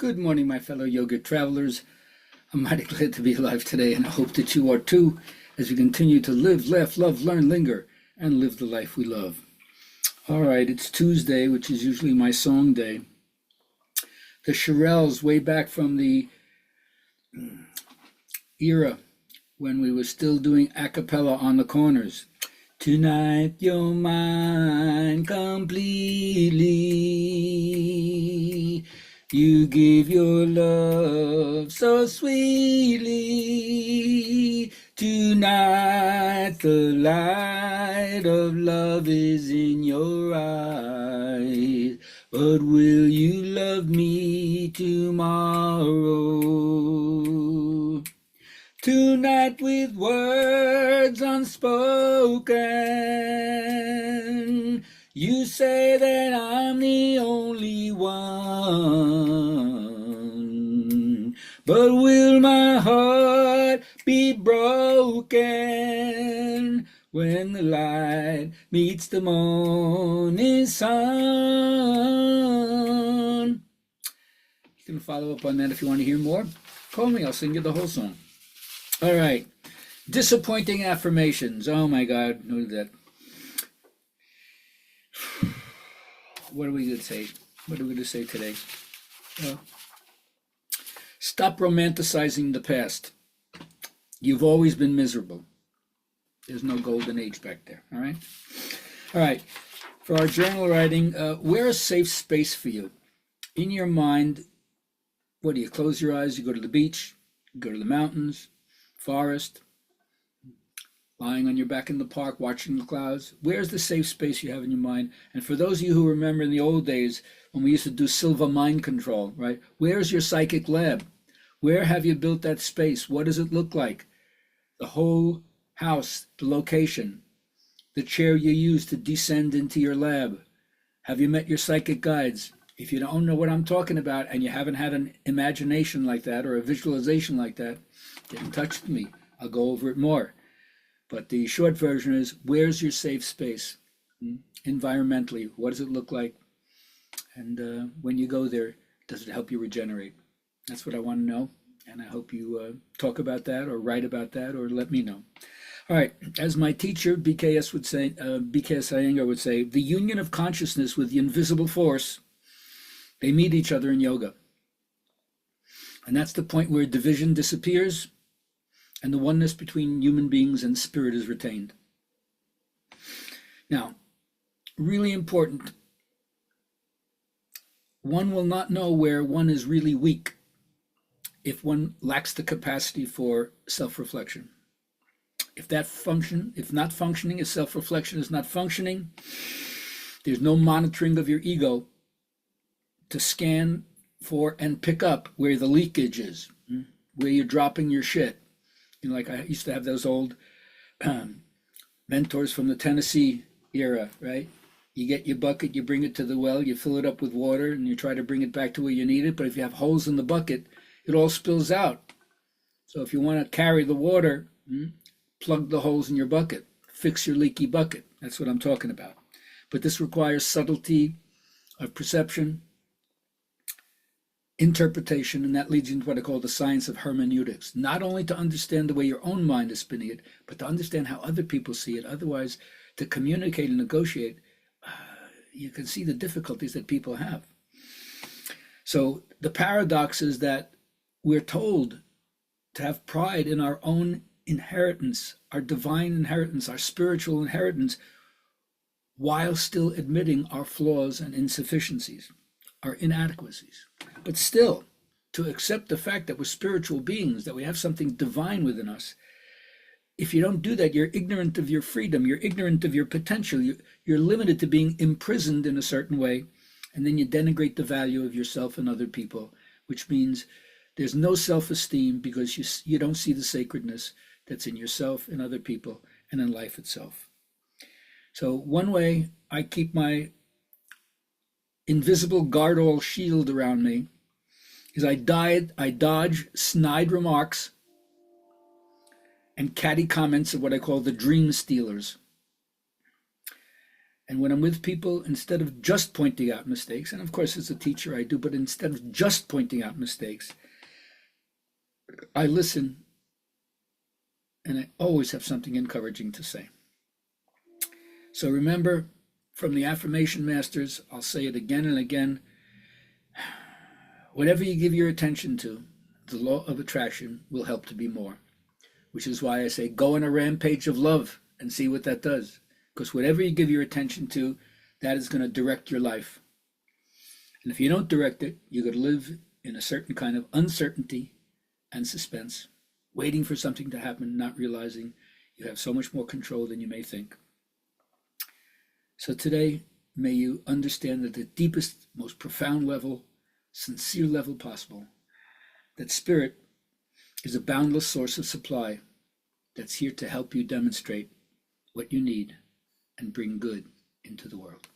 Good morning, my fellow yoga travelers. I'm mighty glad to be alive today, and I hope that you are too, as we continue to live, laugh, love, learn, linger, and live the life we love. All right, it's Tuesday, which is usually my song day. The Shirelles, way back from the era when we were still doing a cappella on the corners. Tonight you're mine completely. You give your love so sweetly. Tonight the light of love is in your eyes. But will you love me tomorrow? Tonight with words unspoken, you say that I'm the only one. But will my heart be broken when the light meets the morning sun? You can follow up on that if you want to hear more. Call me, I'll sing you the whole song. All right, disappointing affirmations. Oh my God, look at that. What are we going to say? What are we going to say today? Well, stop romanticizing the past. You've always been miserable. There's no golden age back there, all right? All right, for our journal writing, where a safe space for you. In your mind, what do you close your eyes? You go to the beach, you go to the mountains, forest, lying on your back in the park, watching the clouds. Where's the safe space you have in your mind? And for those of you who remember in the old days when we used to do Silva mind control, right? Where's your psychic lab? Where have you built that space? What does it look like? The whole house, the location, the chair you use to descend into your lab. Have you met your psychic guides? If you don't know what I'm talking about and you haven't had an imagination like that or a visualization like that, get in touch with me. I'll go over it more. But the short version is, where's your safe space? Environmentally, what does it look like? And when you go there, does it help you regenerate? That's what I want to know. And I hope you talk about that or write about that or let me know. All right, as my teacher, BKS Iyengar would say, the union of consciousness with the invisible force, they meet each other in yoga. And that's the point where division disappears and the oneness between human beings and spirit is retained. Now, really important, one will not know where one is really weak if one lacks the capacity for self-reflection. If not functioning, if self-reflection is not functioning, there's no monitoring of your ego to scan for and pick up where the leakage is, where you're dropping your shit. You know, like I used to have those old mentors from the Tennessee era, right? You get your bucket, you bring it to the well, you fill it up with water, and you try to bring it back to where you need it. But if you have holes in the bucket, it all spills out. So if you want to carry the water, plug the holes in your bucket, fix your leaky bucket. That's what I'm talking about. But this requires subtlety of perception, interpretation, and that leads into what I call the science of hermeneutics. Not only to understand the way your own mind is spinning it, but to understand how other people see it. Otherwise, to communicate and negotiate, you can see the difficulties that people have. So the paradox is that we're told to have pride in our own inheritance, our divine inheritance, our spiritual inheritance, while still admitting our flaws and insufficiencies, our inadequacies. But still, to accept the fact that we're spiritual beings, that we have something divine within us, if you don't do that, you're ignorant of your freedom, you're ignorant of your potential, you're limited to being imprisoned in a certain way, and then you denigrate the value of yourself and other people, which means there's no self-esteem because you don't see the sacredness that's in yourself, in other people, and in life itself. So one way I keep my invisible guardrail shield around me is I dodge snide remarks and catty comments of what I call the dream stealers. And when I'm with people, instead of just pointing out mistakes, and of course as a teacher I do, but instead of just pointing out mistakes, I listen, and I always have something encouraging to say. So remember, from the affirmation masters, I'll say it again and again, whatever you give your attention to, the law of attraction will help to be more. Which is why I say go on a rampage of love and see what that does. Because whatever you give your attention to, that is going to direct your life. And if you don't direct it, you're going to live in a certain kind of uncertainty and suspense, waiting for something to happen, not realizing you have so much more control than you may think. So today, may you understand at the deepest, most profound level, sincere level possible, that spirit is a boundless source of supply that's here to help you demonstrate what you need and bring good into the world.